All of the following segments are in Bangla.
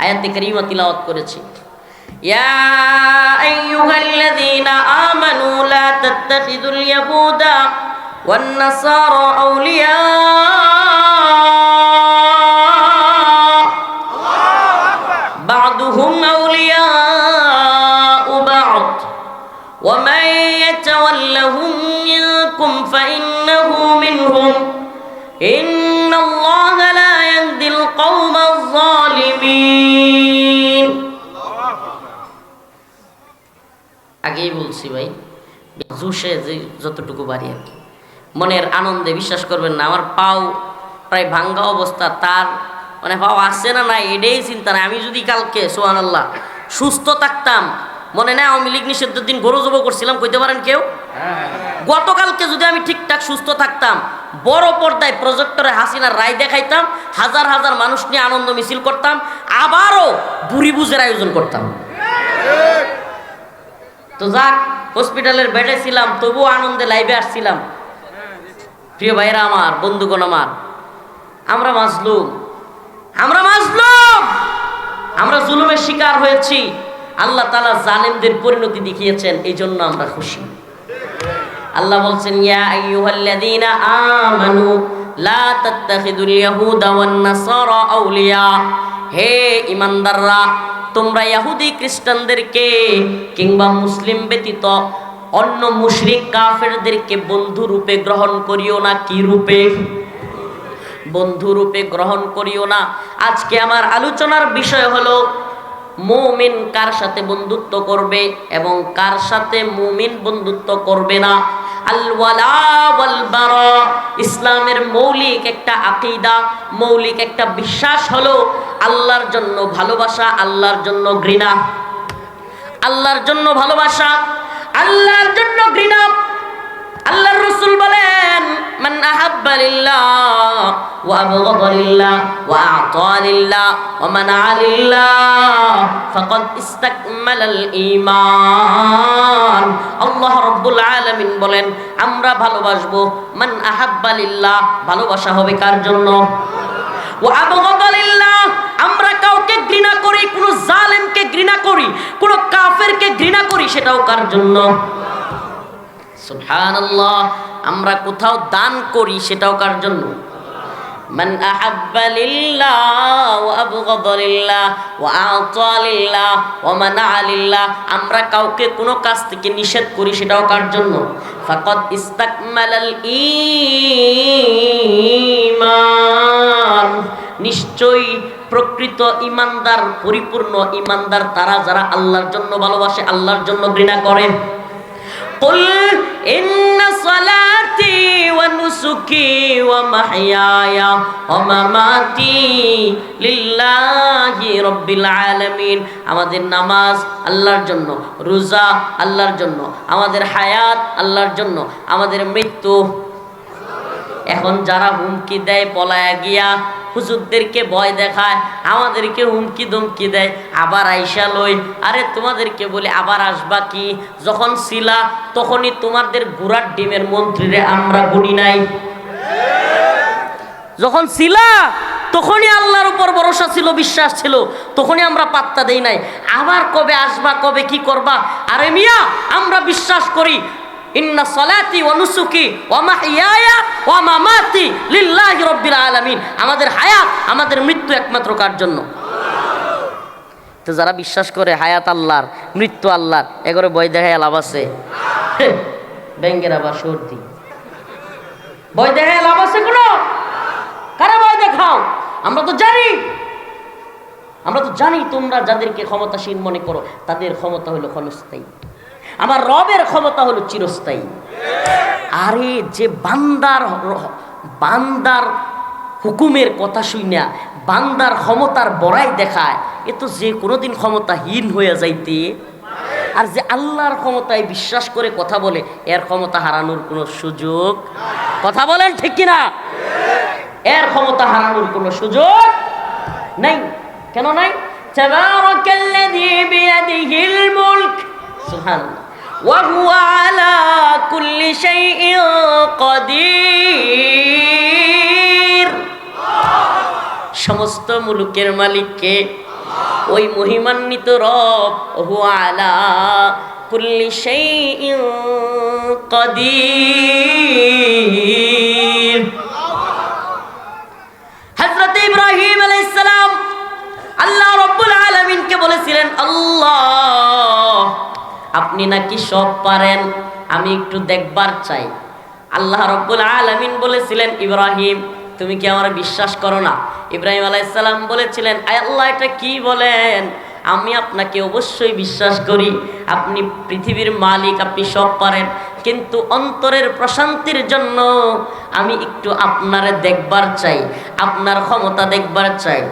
আয়াতে কারিমা তিলাওয়াত করেছি। ইয়া আইয়ুহাল্লাযীনা আমানু লা তাত্তাখিযুল ইয়াহুদা ওয়ান নাসারা আউলিয়া বা'দুহুম আউলিয়াউ বা'দ ওয়া মান ইয়াতাওয়াল্লাহুম মিনকুম ফাইন্নাহু মিনহুম ইন্নাল্লাহা লা ইয়াহদিল কওমাজ যালিমিন। আগেই বলছি ভাই, জোশে যে যতটুকু বাড়ি আর কি, মনের আনন্দে বিশ্বাস করবেন না, আমার পাও প্রায় ভাঙ্গা অবস্থা, তার মানে পাও আসছে না নাই এটাই চিন্তা নাই। আমি যদি কালকে সুবহানাল্লাহ সুস্থ থাকতাম, মনে নেই আওয়ামী লীগ নিষিদ্ধের দিন গরু জব করছিলাম, কইতে পারেন কেউ? গতকালকে যদি আমি ঠিকঠাক সুস্থ থাকতাম, বড় পর্দায় প্রজেক্টরে হাসিনার রায় দেখাইতাম, হাজার হাজার মানুষ নিয়ে আনন্দ মিছিল করতাম, আবারও বুড়ি বুঝের আয়োজন করতাম। তো যাক, হসপিটালের বেডে ছিলাম, তবুও আনন্দে লাইভে আসছিলাম। প্রিয় ভাইরা আমার, বন্ধুগণ আমার, আমরা মাজলুম, আমরা জুলুমের শিকার হয়েছি। আল্লাহ তাআলা জালেমদের পরিণতি দেখিয়েছেন, এই জন্য আমরা খুশি। আল্লাহ বলছেন, ইয়া আইয়ুহাল্লাযীনা আমানু লা তাত্তাখিযুল ইয়াহুদা ওয়ান নাসারা আউলিয়া, হে ঈমানদাররা, তোমরা ইহুদি খ্রিস্টানদেরকে কিংবা মুসলিম ব্যতীত অন্য মুশরিক কাফেরদেরকে বন্ধু রূপে গ্রহণ করিও না। কি রূপে? বন্ধু রূপে গ্রহণ করিও না। আজকে আমার আলোচনার বিষয় হলো মুমিন কার সাথে বন্ধুত্ব করবে এবং কার সাথে মুমিন বন্ধুত্ব করবে না। আল ওয়ালা ওয়াল বারা, ইসলামের মৌলিক একটা আকীদা, মৌলিক একটা বিশ্বাস হলো আল্লাহর জন্য ভালোবাসা, আল্লাহর জন্য ঘৃণা। আল্লাহর জন্য ভালোবাসা, আল্লাহর জন্য ঘৃণা। আল্লাহর রাসূল বলেন, মান আহাব্বা লিল্লাহ ওয়া আবগাদা লিল্লাহ ওয়া আ'তা লিল্লাহ ওয়া মানা'a লিল্লাহ ফাকাদ ইসতাকমালাল ঈমান। আল্লাহ রাব্বুল আলামিন বলেন, আমরা ভালোবাসবো। মান আহাব্বা লিল্লাহ, ভালোবাসা হবে কার জন্য? ওয়া আবগাদা লিল্লাহ, আমরা কাউকে ঘৃণা করি, কোন জালেমকে ঘৃণা করি, কোন কাফেরকে ঘৃণা করি, সেটাও কার জন্য? সুবহানাল্লাহ। আমরা কোথাও দান করি, সেটাও কার জন্য? মান আহাব্বা লিল্লাহ ওয়া আবগাদা লিল্লাহ ওয়া আ'তা লিল্লাহ ওয়া মানা'a লিল্লাহ, আমরা কাউকে কোনো কাজ থেকে নিষেধ করি, সেটাও কার জন্য? ফাকাদ ইসতাকমালাল ঈমান, নিশ্চয়ই প্রকৃত ঈমানদার, পরিপূর্ণ ঈমানদার তারা যারা আল্লাহর জন্য ভালোবাসে, আল্লাহর জন্য ঘৃণা করে। قل إن صلاتي ونسكي ومحياي ومماتي لله رب العالمين, আমাদের নামাজ আল্লাহর জন্য, রোজা আল্লাহর জন্য, আমাদের হায়াত আল্লাহর জন্য, আমাদের মৃত্যু। এখন যারা হুমকি দেয় পলায়া গিয়া, হুজুরদেরকে ভয় দেখায়, আমাদেরকে হুমকি ধমকি দেয়, আবার আইসা লই, আরে তোমাদেরকে বলে আবার আসবা কি? যখন ছিলা তখনই তোমাদের গুড়ার ডিমের মন্ত্রীরে আমরা গুনি নাই। যখন ছিলা তখনই আল্লাহর উপর ভরসা ছিল, বিশ্বাস ছিল, তখনই আমরা পাত্তা দেই নাই। আবার কবে আসবা, কবে কি করবা? আরে মিয়া, আমরা বিশ্বাস করি ইন্না সালাতি ওয়া নুসুকি ওয়া মাহইয়ায়া ওয়া মামাতি লিল্লাহি রাব্বিল আলামিন, আমাদের হায়াত, আমাদের মৃত্যু একমাত্র কার জন্য? তো যারা বিশ্বাস করে হায়াত আল্লাহর, মৃত্যু আল্লাহর, এগরে ভয় দেখায় লাভ আছে? ব্যাঙ্গের আবার সর্দি, ভয় দেখায় লাভ আছে কোনো? কারা ভয় দেখাও? আমরা তো জানি তোমরা যাদেরকে ক্ষমতাসীন মনে করো, তাদের ক্ষমতা হলো ক্ষণস্থায়ী, আমার রবের ক্ষমতা হলো চিরস্থায়ী। আরে যে বান্দার হুকুমের কথা শুইনা বান্দার ক্ষমতার বড়াই দেখায়, এ তো যে কোনোদিন ক্ষমতাহীন হয়ে যাইতে। আর যে আল্লাহর ক্ষমতায় বিশ্বাস করে কথা বলে, এর ক্ষমতা হারানোর কোনো সুযোগ, কথা বলেন ঠিক কিনা? এর ক্ষমতা হারানোর কোনো সুযোগ নাই। কেন নাই? তাবারাকাল্লাযী বিয়াদিহিল মুলক, সুবহানাল্লাহ, ওয়া হুয়া আলা কুল্লি শাইইন কাদির। সমস্ত মুলুকের মালিক কে? ওই মহিমান্বিত রব হুয়া আলা কুল্লি শাইইন কাদির। হযরত ইব্রাহিম আলাইহিস সালাম আল্লাহ রাব্বুল আলামিনকে বলেছিলেন, আল্লাহ আপনি নাকি সব পারেন, আমি একটু দেখবার চাই। আল্লাহ রাব্বুল আলামিন বলেছিলেন, ইব্রাহিম তুমি কি আমার বিশ্বাস করো না? ইব্রাহিম আলাইহিস সালাম বলেছিলেন, আয় আল্লাহ এটা কি বলেন, আমি আপনাকে অবশ্যই বিশ্বাস করি, আপনি পৃথিবীর মালিক, আপনি সব পারেন, কিন্তু অন্তরের প্রশান্তির জন্য আমি একটু আপনারে দেখবার চাই, আপনার ক্ষমতা দেখবার চাই।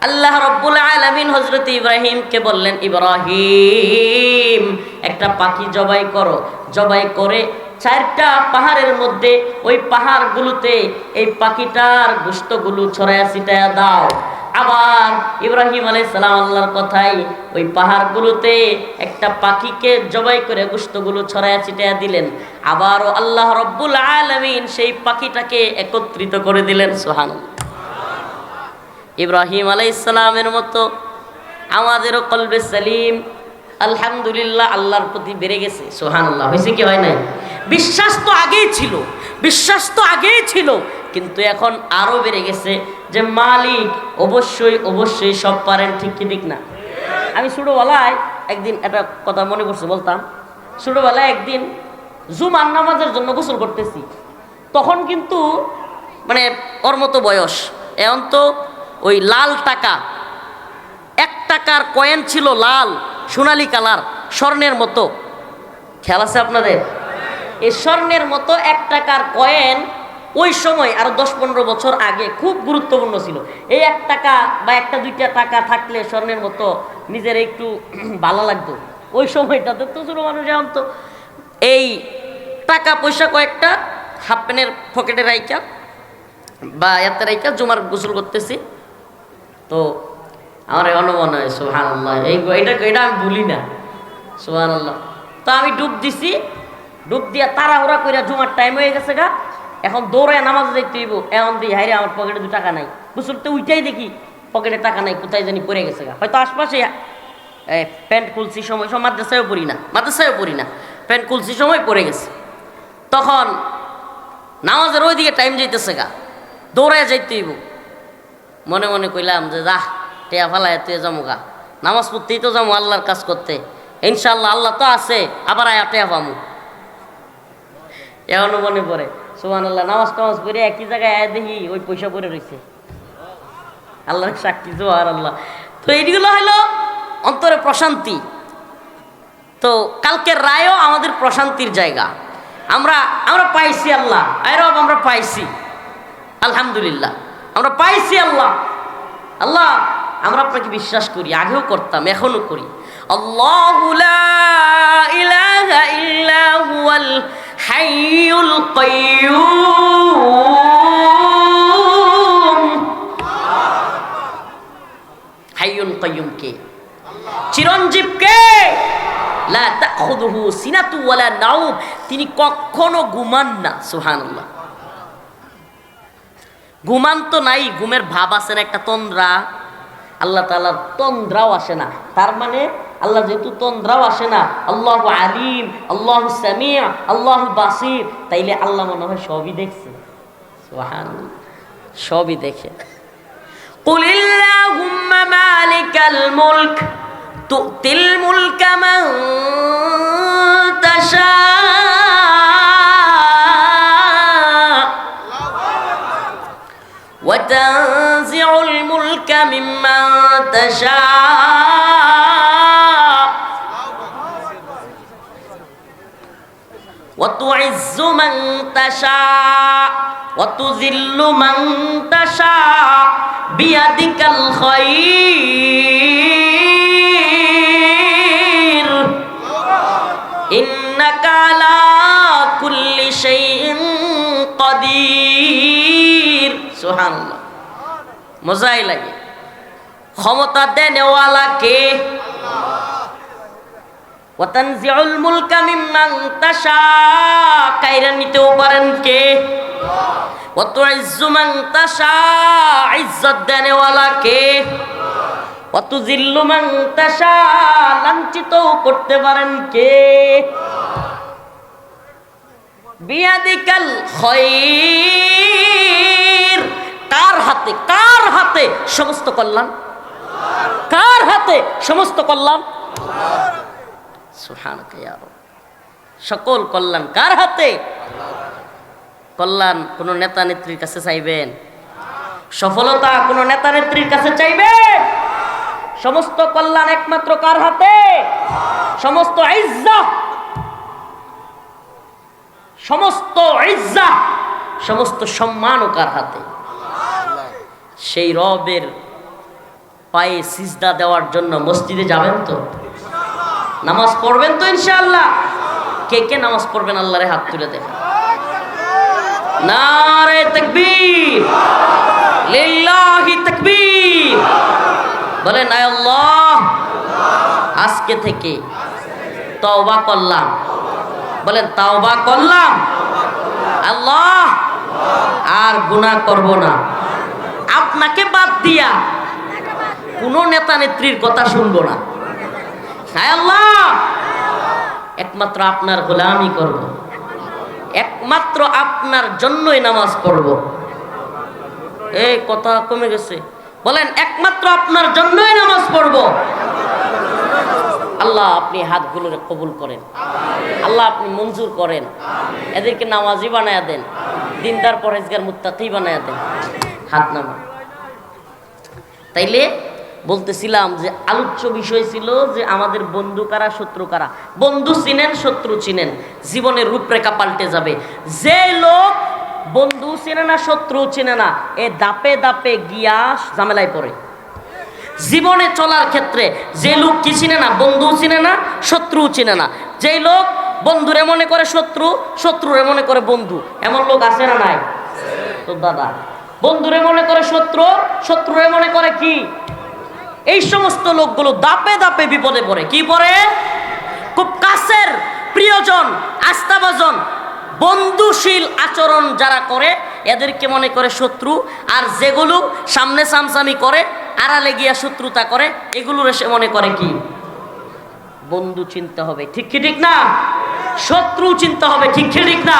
আল্লাহ রাব্বুল আলামিন হযরত ইব্রাহিমকে বললেন, ইব্রাহিম একটা পাখি জবাই করো, জবাই করে 4টা পাহাড়ের মধ্যে ওই পাহাড়গুলোতে এই পাখিটার গোশতগুলো ছড়ায়া ছিটায়া দাও। আবার ইব্রাহিম আলাইহিস সালাম আল্লাহর কথাই ওই পাহাড়গুলোতে একটা পাখিকে জবাই করে গোশতগুলো ছড়ায়া ছিটায়া দিলেন। আবারও আল্লাহ রাব্বুল আলামিন সেই পাখিটাকে একত্রিত করে দিলেন। সুবহানাল্লাহ। ইব্রাহিম আলাইহিস সালামের মতো আমাদেরও কলবে সালিম আলহামদুলিল্লাহ আল্লাহর প্রতি বেড়ে গেছে। সুবহানাল্লাহ। হয়েছে কি হয় নাই? বিশ্বাস তো আগেই ছিল, বিশ্বাস তো আগেই ছিল, কিন্তু এখন আরো বেড়ে গেছে যে মালিক অবশ্যই অবশ্যই সব পারেন। ঠিক কি ঠিক না? আমি ছোটবেলায় একদিন একটা কথা মনে পড়ছে, বলতাম। ছোটবেলায় একদিন জুমার নামাজের জন্য গোসল করতেছি, তখন কিন্তু মানে ওর মতো বয়স, এখন তো ওই লাল টাকা 1 টাকার কয়েন ছিল, লাল সোনালি কালার স্বর্ণের মতো। খেয়াল আছে আপনাদের? এই স্বর্ণের মতো 1 টাকার কয়েন ওই সময় আরো 10-15 বছর আগে খুব গুরুত্বপূর্ণ ছিল। এই 1 টাকা বা 1-2টা টাকা থাকলে স্বর্ণের মতো নিজের একটু ভালো লাগতো ওই সময়টাতে। তো ছোট মানুষ এখন তো এই টাকা পয়সা কয়েকটা হাফ প্যান্টের পকেটে রাইকা বা এতে রাইকা জুমার গোসল করতেছি, তো আমার অনুমান হয় সুবহানাল্লাহ, এটা আমি ভুলি না। সুবহানাল্লাহ। তো আমি ডুব দিছি, ডুব দিয়া তাড়াহুড়া করে জুমার টাইম হয়ে গেছে গা, এখন দৌড়ায় নামাজে যাইতে হইব। এখন দিই হাইরে আমার পকেটে 2 টাকা নাই, গোসলতে উইটাই দেখি পকেটে টাকা নাই, কোথায় জানি পড়ে গেছে গা। হয়তো আশপাশে প্যান্ট খুলছি সময়, সব মাদ্রাসায়ও পড়ি না, প্যান্ট খুলছি সময় পড়ে গেছে। তখন নামাজের ওইদিকে টাইম যাইতেছে গা, দৌড়ায় যাইতে হইব। মনে মনে কইলাম যে যা টেয়া ফালায় তুই যাবো গা, নামাজ পড়তেই তো যাবো আল্লাহর কাজ করতে, ইনশাল্লাহ আল্লাহ তো আছে, আবার আয়া টেয়া পামু। এখনো মনে পড়ে। সুবহানাল্লাহ। নামাজ টামাজ পড়ে একই জায়গায় আয় দেখি ওই পয়সা পড়ে রয়েছে। আল্লাহর সাক্ষী, সুবহানাল্লাহ। তো এইগুলো হলো অন্তরে প্রশান্তি। তো কালকের রায়ও আমাদের প্রশান্তির জায়গা। আমরা পাইছি আল্লাহ, আরব আমরা পাইছি আলহামদুলিল্লাহ, আমরা পাইছি আল্লাহ। আল্লাহ আমরা আপনাকে বিশ্বাস করি, আগেও করতাম, এখনো করি। আল্লাহু লা ইলাহা ইল্লা হুয়াল হাইয়ুল কাইয়্যুম। হাইয়ুল কাইয়্যুম কে? চিরঞ্জীব কে? লা তাখুযুহু সিনাতু ওয়ালা নাওম, তিনি কখনো ঘুমান না। সুবহানাল্লাহ। ঘুমান তো নাই, ঘুমের ভাব আছে না, একটা তন্দ্রা। আল্লাহ তাআলার তন্দ্রাও আসে না, তার মানে আল্লাহ যেহেতু তন্দ্রাও আসে না, আল্লাহু আলিম, আল্লাহু সামিউ, আল্লাহু বাসির, তাইলে আল্লাহ মনে হয় সবই দেখছে। সুবহানাল্লাহ। সবই দেখে। কুলিল্লাহুম্মা মালিকাল মুলক তুতিল মুলকা মান তাশা وتنزع الملك ممن تشاء وتعز من تشاء وتذل من تشاء بيدك الخير إنك على كل شيء قدير। সুবহানাল্লাহ। মজাই লাগে। ক্ষমতা দেনেওয়ালা কে? ওয়া তানজিউল মুলকা মিম্মান তাশা, কাইরা নিতেও পারেন কে? ওয়া তুইজ্জু মান তাশা, ইজ্জত দেনেওয়ালা কে? ওয়াতুযিল্লু মান তাশা, লাঞ্ছিত করতে পারেন কে? বিয়াদিকাল খায়র, কার হাতে, কার হাতে সমস্ত কল্যাণ? কার হাতে সমস্ত কল্যাণ? সুবহানাকা ইয়া রাব। সকল কল্যাণ কার হাতে? কল্যাণ কোন নেতা নেত্রীর কাছে চাইবেন? সফলতা কোন নেতা নেত্রীর কাছে চাইবেন? সমস্ত কল্যাণ একমাত্র কার হাতে? সমস্ত ইজ্জত, সমস্ত ইজ্জত, সমস্ত সম্মানও কার হাতে? সেই রবের পায়ে সিজদা দেওয়ার জন্য মসজিদে যাবেন তো? নামাজ পড়বেন তো ইনশাআল্লাহ? কে কে নামাজ পড়বেন আল্লাহরে হাত তুলে দেখেন। নারে তাকবীর, লিল্লাহি তাকবীর। বলেন আয় আল্লাহ, আজকে থেকে তওবা করলাম। বলেন তওবা করলাম আল্লাহ, আর গুনাহ করব না। আপনাকে বাদ দিয়া কোনো নেতা নেত্রীর কথা শুনবো না। হায় আল্লাহ, একমাত্র আপনার গোলামি করব, একমাত্র আপনার জন্যই নামাজ পড়ব। এই কথা কমে গেছে। বলেন একমাত্র আপনার জন্যই নামাজ পড়ব। আল্লাহ আপনি হাতগুলোরে কবুল করেন, আল্লাহ আপনি মঞ্জুর করেন, এদেরকে নামাজি বানায়া দেন, দিনদার পরহেজগার মুত্তাকি বানায়া দেন। হাত নামা। তাইলে বলতেছিলাম যে আলোচ্য বিষয় ছিল যে আমাদের বন্ধু কারা, শত্রু কারা। বন্ধু চিনেন, শত্রু চিনেন, জীবনের রূপরেখা পাল্টে যাবে। যে লোক বন্ধু চিনে না, শত্রু চিনে না, এ দাপে দাপে গিয়া ঝামেলায় পড়ে। জীবনে চলার ক্ষেত্রে যে লোক কি চিনে না, বন্ধু চিনে না, শত্রু চিনে না, যে লোক বন্ধুরে মনে করে শত্রু, শত্রুরে মনে করে বন্ধু, এমন লোক আছে না নাই? তো দাদা, বন্ধুরে মনে করে শত্রু, শত্রুরে মনে করে কি? এই সমস্ত লোকগুলো দাপে দাপে বিপদে পড়ে। কি পড়ে? খুব কাছের প্রিয়জন, আস্থাভাজন, বন্ধুশীল আচরণ যারা করে এদেরকে মনে করে শত্রু, আর যেগুলো সামনে সামসামি করে, আড়ালে গিয়া শত্রুতা করে, এগুলোর এসে মনে করে কি? বন্ধু চিনতে হবে। ঠিক কি ঠিক না? শত্রু চিনতে হবে। ঠিক কি ঠিক না?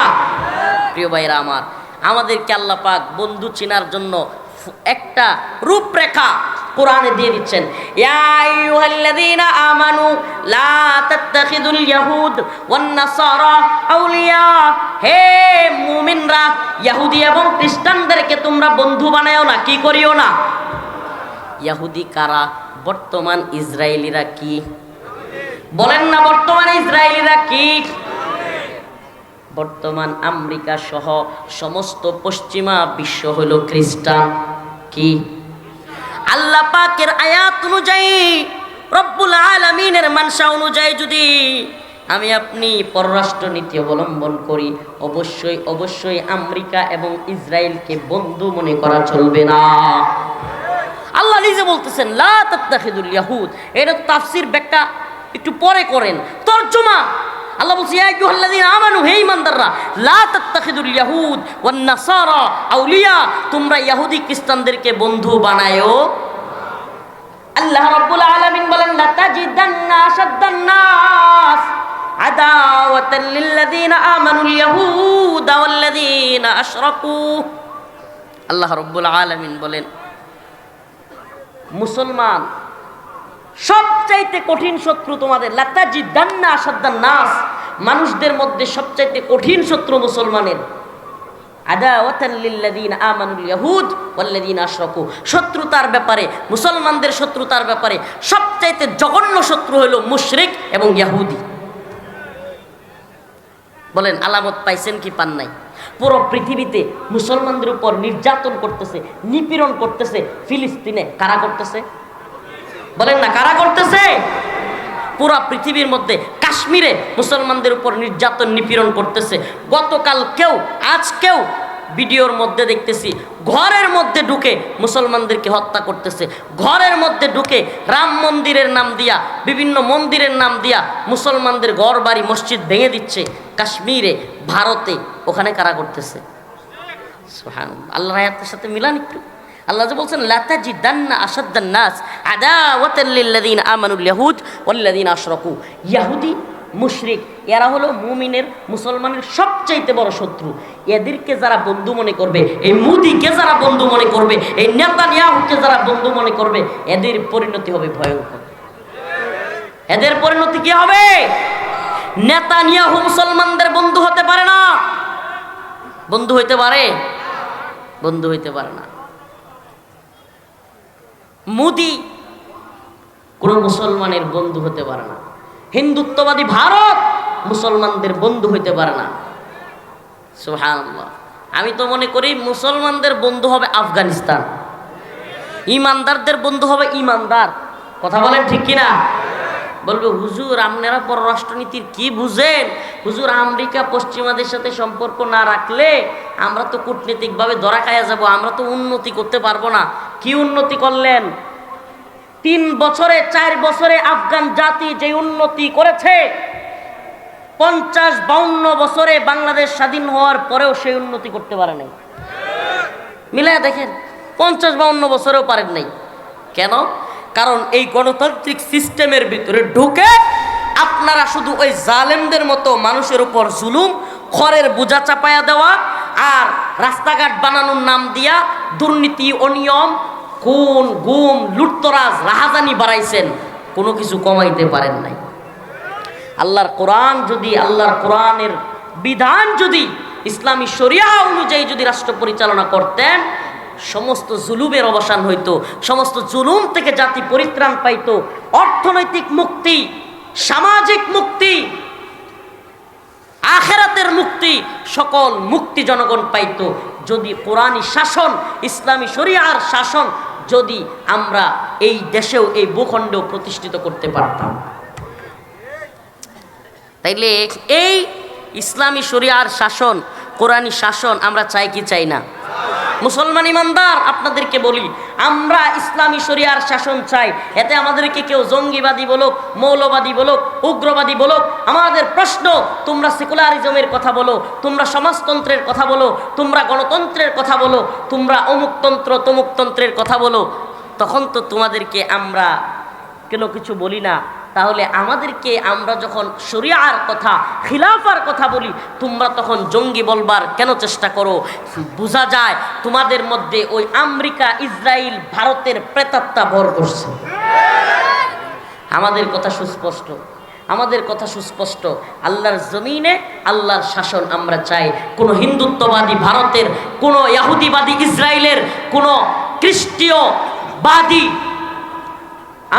প্রিয় ভাইরা আমার, আমাদেরকে আল্লাহ পাক বন্ধু চিনার জন্য একটা রূপরেখা কোরআনে দিয়ে দিচ্ছেন। ইয়া আইয়ুহাল্লাযীনা আমানু লা তাত্তাখিযুল ইয়াহুদ ওয়ান নাসারা আউলিয়া, হে মুমিনরা, ইহুদি এবং খ্রিস্টানদেরকে তোমরা বন্ধু বানায়ও না। কি করিও না? ইহুদি কারা? বর্তমান ইসরায়েলিরা। কি বলেন না? বর্তমান ইসরায়েলিরা কি? বর্তমান আমেরিকা সহ সমস্ত পশ্চিমা বিশ্ব হলো খ্রিস্টান। কি আল্লাহ পাকের আয়াত অনুযায়ী, রব্বুল আলামিনের মানসা অনুযায়ী যদি আমি আপনি পররাষ্ট্র নীতি অবলম্বন করি, অবশ্যই অবশ্যই আমেরিকা এবং ইসরায়েলকে বন্ধু মনে করা চলবে না। আল্লাহ নিজে বলতেছেন লা তাত্তাখিযুল ইয়াহুদ। এর তাফসীর ব্যাখ্যা একটু পরে করেন, তরজমা। আল্লাহ বলছে ইয়া আইয়ুহাল্লাযীনা আমানু, হে ঈমানদাররা, লা তাত্তাখিযুল ইয়াহুদ ওয়ান নাসারা আউলিয়া, তোমরা ইহুদি খ্রিস্টানদেরকে বন্ধু বানায়ো। আল্লাহ রাব্বুল আলামিন বলেন লা তাজিদান্না আশাদ্দান নাস আদাওয়াতাল লিল্লাযীনা আমানুল ইয়াহুদা ওয়াল্লাযীনা আশরাকু। আল্লাহ রাব্বুল আলামিন বলেন মুসলমান সবচাইতে কঠিন শত্রু তোমাদের। লা তাজিদান্না আশাদ্দান নাস, মানুষদের মধ্যে সবচাইতে কঠিন শত্রু মুসলমানের। আদাওয়াতাল লিল্লাযীনা আমানুল ইয়াহুদ ওয়াল্লাযীনা আশরাকু, শত্রুতার ব্যাপারে, মুসলমানদের শত্রুতার ব্যাপারে সবচাইতে জঘন্য শত্রু হলো মুশরিক এবং ইহুদি। বলেন আলামত পাইছেন কি পান নাই? পুরো পৃথিবীতে মুসলমানদের উপর নির্যাতন করতেছে, নিপীড়ন করতেছে। ফিলিস্তিনে কারা করতেছে? বলেন না কারা করতেছে? পুরা পৃথিবীর মধ্যে কাশ্মীরে মুসলমানদের উপর নির্যাতন নিপীড়ন করতেছে। গতকালকেও আজকেও ভিডিওর মধ্যে দেখতেছি ঘরের মধ্যে ঢুকে মুসলমানদেরকে হত্যা করতেছে। ঘরের মধ্যে ঢুকে রাম মন্দিরের নাম দিয়া, বিভিন্ন মন্দিরের নাম দিয়া মুসলমানদের ঘর বাড়ি মসজিদ ভেঙে দিচ্ছে। কাশ্মীরে, ভারতে, ওখানে কারা করতেছে? সুবহানাল্লাহ। আল্লাহর আয়াতের সাথে মিলান একটু। আল্লাহ যে বলছেন লা তাজিদান্না আশাদ্দান নাস আদাওয়াতাল লিল্লাযিনা আমানুল ইয়াহুদ ওয়াল্লাযিনা আশরাকু। ইহুদি মুশরিক এরা হলো মুমিনের মুসলমানের সবচাইতে বড় শত্রু। এদেরকে যারা বন্ধু মনে করবে, এই মোদিকে যারা বন্ধু মনে করবে, এই নেতানিয়াহুকে যারা বন্ধু মনে করবে, এদের পরিণতি হবে ভয়ঙ্কর। এদের পরিণতি কি হবে? নেতানিয়াহু মুসলমানদের বন্ধু হতে পারে না। বন্ধু হইতে পারে? বন্ধু হইতে পারে না। মোদি কোন মুসলমানের বন্ধু হতে পারে না। হিন্দুত্ববাদী ভারত মুসলমানদের বন্ধু হইতে পারে না। সুবহানাল্লাহ। আমি তো মনে করি মুসলমানদের বন্ধু হবে আফগানিস্তান, ইমানদারদের বন্ধু হবে ইমানদার। কথা বলেন ঠিক কিনা? বলবে হুজুর আপনারা পররাষ্ট্রনীতির কি বুঝেন? হুজুর আমেরিকা পশ্চিমাদের সাথে সম্পর্ক না রাখলে আমরা তো কূটনীতিকভাবে ধরা খাইয়া যাব, আমরা তো উন্নতি করতে পারবো না। কি উন্নতি করলেন? 3 বছরে 4 বছরে আফগান জাতি যে উন্নতি করেছে, 50-52 বছরে বাংলাদেশ স্বাধীন হওয়ার পরেও সেই উন্নতি করতে পারে নাই। মিলায়া দেখেন, 50-52 বছরেও পারেন নাই। কেন? কারণ এই গণতান্ত্রিক সিস্টেমের ভিতরে ঢুকে আপনারা শুধু ওই জালেমদের মতো মানুষের উপর জুলুম, খড়ের বোঝা চাপায়া দেওয়া আর রাস্তাঘাট বানানোর নাম দিয়া দুর্নীতি, অনিয়ম, খুন, গুম, লুটতরাজ, রাহাজানি বাড়াইছেন, কোনো কিছু কমাইতে পারেন নাই। আল্লাহর কোরআন যদি, আল্লাহর কোরআনের বিধান যদি ইসলামী শরিয়া অনুযায়ী যদি রাষ্ট্র পরিচালনা করতেন, সমস্ত জুলুমের অবসান হইতো, সমস্ত জুলুম থেকে জাতি পরিত্রাণ পাইতো, অর্থনৈতিক মুক্তি, সামাজিক মুক্তি, আখিরাতের মুক্তি, সকল মুক্তি জনগণ পাইতো যদি কোরআনী শাসন, ইসলামী শরিয়ার শাসন যদি আমরা এই দেশেও, এই ভূখণ্ডেও প্রতিষ্ঠিত করতে পারতাম। তাইলে এই ইসলামী শরিয়ার শাসন, কোরআনী শাসন আমরা চাই কি চাই না? মুসলমান ইমানদার আপনাদেরকে বলি, আমরা ইসলামী শরিয়ার শাসন চাই। এতে আমাদেরকে কেউ জঙ্গিবাদী বলুক, মৌলবাদী বলুক, উগ্রবাদী বলুক, আমাদের প্রশ্ন, তোমরা সেকুলারিজমের কথা বলো, তোমরা সমাজতন্ত্রের কথা বলো, তোমরা গণতন্ত্রের কথা বলো, তোমরা অমুকতন্ত্র তমুকতন্ত্রের কথা বলো, তখন তো তোমাদেরকে আমরা কেন কিছু বলি না। তাহলে আমাদেরকে, আমরা যখন শরিয়ার কথা, খিলাফার কথা বলি, তোমরা তখন জঙ্গি বলবার কেন চেষ্টা করো? বোঝা যায় তোমাদের মধ্যে ওই আমেরিকা, ইসরায়েল, ভারতের প্রেতাত্মা ভর করছে। আমাদের কথা সুস্পষ্ট, আমাদের কথা সুস্পষ্ট। আল্লাহর জমিনে আল্লাহর শাসন আমরা চাই। কোনো হিন্দুত্ববাদী ভারতের, কোনো ইহুদিবাদী ইসরায়েলের, কোনো খ্রিস্টীয়বাদী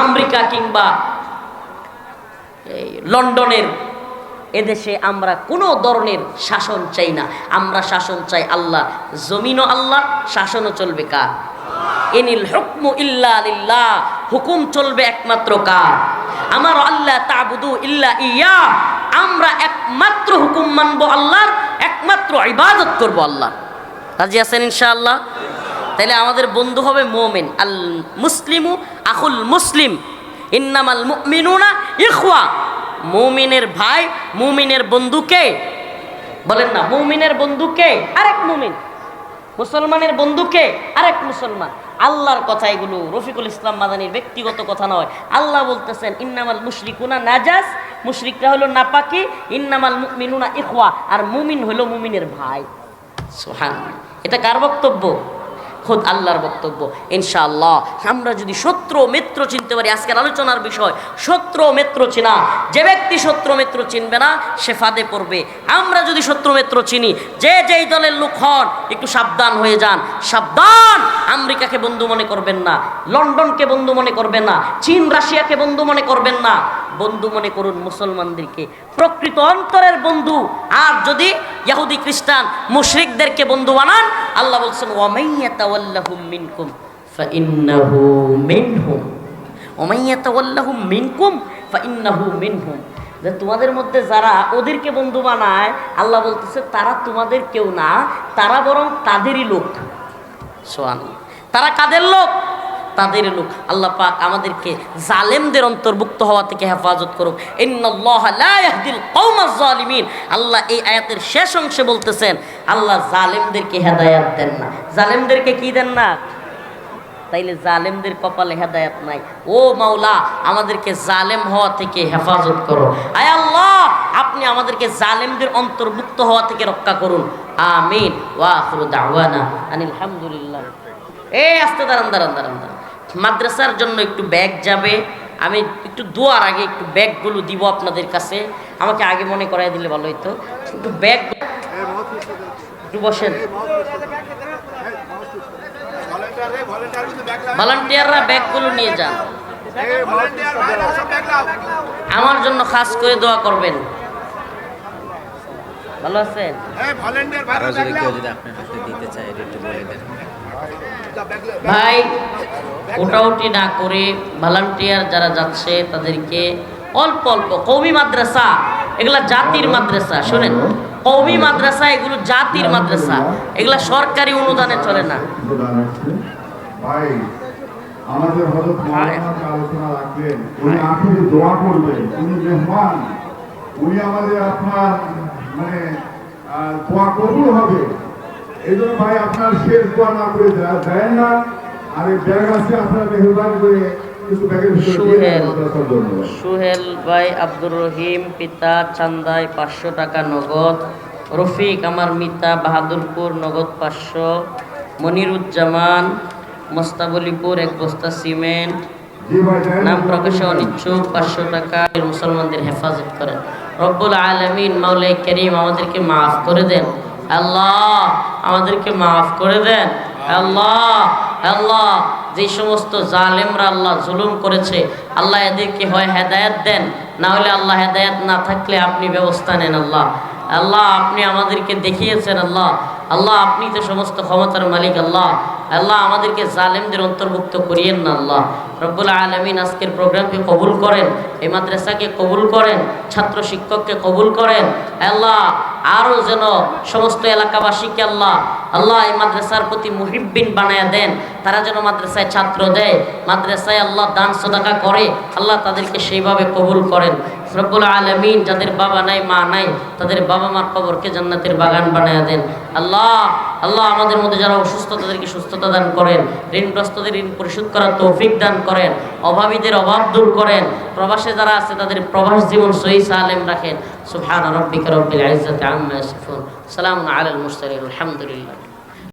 আমেরিকা কিংবা লন্ডনের এদেশে আমরা কোনো ধরনের শাসন চাই না। আমরা শাসন চাই আল্লাহ, জমিনও আল্লাহ, শাসনও চলবে কার? ইনিল হুকমু ইল্লা লিল্লাহ, হুকুম চলবে একমাত্র কার? আমার আল্লাহ তা'বুদু ইল্লা ইয়া, আমরা একমাত্র হুকুম মানবো আল্লাহর, একমাত্র ইবাদত করব আল্লাহ। রাজি আছেন ইনশাআল্লাহ? তাহলে আমাদের বন্ধু হবে মুমিন। আল মুসলিমু আখুল মুসলিম, ইন্নামাল মুমিনুনা ইখওয়া। মুমিনের ভাই, মুমিনের বন্ধু কে? বলেন না, মুমিনের বন্ধু কে? আরেক মুমিন। মুসলমানের বন্ধু কে? আরেক মুসলমান। আল্লাহর কথা এগুলো, রফিকুল ইসলাম মাদানীর ব্যক্তিগত কথা নয়। আল্লাহ বলতেছেন ইন্নামাল মুশরিকুনা নাজাস, মুশরিকরা হলো নাপাকি, ইন্নামাল মুমিনুনা ইখওয়া, আর মুমিন হলো মুমিনের ভাই। সুবহানাল্লাহ। এটা কার বক্তব্য? খোদ আল্লাহর বক্তব্য। ইনশাআল্লাহ আমরা যদি শত্রু মিত্র চিনতে পারি, আজকের আলোচনার বিষয় শত্রু মিত্র চেনা। যে ব্যক্তি শত্রু মিত্র চিনবে না সে ফাঁদে পড়বে। আমরা যদি শত্রু মিত্র চিনি, যে যেই দলের লোক হন একটু সাবধান হয়ে যান। সাবধান, আমেরিকাকে বন্ধু মনে করবেন না, লন্ডনকে বন্ধু মনে করবেন না, চীন রাশিয়াকে বন্ধু মনে করবেন না, বন্ধু মনে করুন মুসলমানদেরকে, প্রকৃত অন্তরের বন্ধু। আর যদি ইহুদি খ্রিস্টান মুশরিকদেরকে বন্ধু বানান, আল্লাহ বলছেন ওয়ামাইয়াতাওয়াল্লাহুম মিনকুম ফাইন্নাহু মিনহুম, ওয়ামাইয়াতাওয়াল্লাহুম মিনকুম ফাইন্নাহু মিনহুম। যে তোমাদের মধ্যে যারা ওদেরকে বন্ধু বানায়, আল্লাহ বলতেছে তারা তোমাদের কেউ না, তারা বরং তাদেরই লোক। সুবহানাল্লাহ। তারা কাদের লোক? তাদের লোক। আল্লাহ পাক আমাদেরকে জালেমদের অন্তর্ভুক্ত হওয়া থেকে হেফাজত করুক। ইন্নাল্লাহা লা ইয়াহদিল কওমাজ জালিমিন। আল্লাহ এই আয়াতের শেষ অংশে বলতেছেন আল্লাহ জালেমদেরকে হেদায়েত দেন না। জালেমদেরকে কি দেন না? তাইলে জালেমদের কপালে হেদায়েত নাই। ও মাওলা, আমাদেরকে জালেম হওয়া থেকে হেফাজত করো। আয় আল্লাহ, আপনি আমাদেরকে জালেমদের অন্তর্ভুক্ত হওয়া থেকে রক্ষা করুন। আমিন। ওয়া আখিরু দাওয়ানা আনিল হামদুলিল্লাহ। আস্তে দাঁড়ান দাঁড়ান দাঁড়ান দাঁড়ান। মাদ্রাসার জন্য একটু ব্যাগ যাবে। আমি একটু দোয়ার আগে একটু ব্যাগগুলো দিব আপনাদের কাছে। আমাকে আগে মনে করাই দিলে ভালো হইতো। একটু ব্যাগ, একটু বসেন। ভলান্টিয়াররা ব্যাগগুলো নিয়ে যান। আমার জন্য খাস করে দোয়া করবেন। ভালো আছেন? ভাই, ওটাউটি না করে ভলান্টিয়ার যারা যাচ্ছে তাদেরকে অল্প অল্প, কওমি মাদ্রাসা এগুলা জাতির মাদ্রাসা, শোনেন, কওমি মাদ্রাসা এগুলো জাতির মাদ্রাসা, এগুলা সরকারি অনুদানে চলে না। ভাই, আমাদের হযরত মাওলানা আলোচনা রাখবেন, উনি আখেরে দোয়া করবেন, উনি মেহমান, উনি আমাদের আপনার মানে দোয়া কবুল হবে। এই জন্য ভাই আপনার শেষ দোয়া না করে দেন না। আর এই ব্যাগ আছে, আপনার মেহরবানি করে কিছু ব্যাগের ভিতরে সুহেল ভাই, আব্দুর রহিম পিতা চান্দাই 500 টাকা নগদ। রফিক আমার মিতা বাহাদুরপুর নগদ 500। মনিরুজ্জামান মোস্তাবলিপুর 1 বস্তা সিমেন্ট। নাম প্রকাশে অনিচ্ছুক 500 টাকা। মুসলমানদের হেফাজত করেন রব্বুল আলামিন। মাওলাই করিম আমাদেরকে মাফ করে দেন আল্লাহ, আমাদেরকে মাফ করে দেন আল্লাহ। আল্লাহ, যে সমস্ত জালেমরা আল্লাহ জুলুম করেছে আল্লাহ এদেরকে হয় হেদায়েত দেন, না হলে আল্লাহ হেদায়েত না থাকলে আপনি ব্যবস্থা নেন আল্লাহ। আল্লাহ, আপনি আমাদেরকে দেখিয়েছেন আল্লাহ। আল্লাহ, আপনি তো সমস্ত ক্ষমতার মালিক আল্লাহ। আল্লাহ, আমাদেরকে জালেমদের অন্তর্ভুক্ত করিয়েন না আল্লাহ। রব্বুল আলামিন আজকের প্রোগ্রামকে কবুল করেন, এই মাদ্রাসাকে কবুল করেন, ছাত্র শিক্ষককে কবুল করেন আল্লাহ। আরও যেন সমস্ত এলাকাবাসীকে আল্লাহ আল্লাহ এই মাদ্রাসার প্রতি মুহিব্বিন বানায়া দেন। তারা যেন মাদ্রাসায় ছাত্র দেয়, মাদ্রাসায় আল্লাহ দান সদাকা করে, আল্লাহ তাদেরকে সেইভাবে কবুল করেন রব্বুল আলামিন। যাদের বাবা নাই মা নাই তাদের বাবা মার কবরকে জান্নাতের বাগান বানায়া দেন আল্লাহ। আল্লাহ, আমাদের মধ্যে যারা অসুস্থ তাদেরকে সুস্থতা দান করেন, ঋণগ্রস্তদের ঋণ পরিশোধ করার তৌফিক দান করেন, অভাবীদের অভাব দূর করেন, প্রবাসে যারা আছে তাদের প্রবাস জীবন সহি সালেম রাখেন। সুবহান রাব্বিকা রব্বিল ইজ্জাতি আম্মা ইয়াসিফুন, সালামুন আলাল মুরসালিন, আলহামদুলিল্লাহ।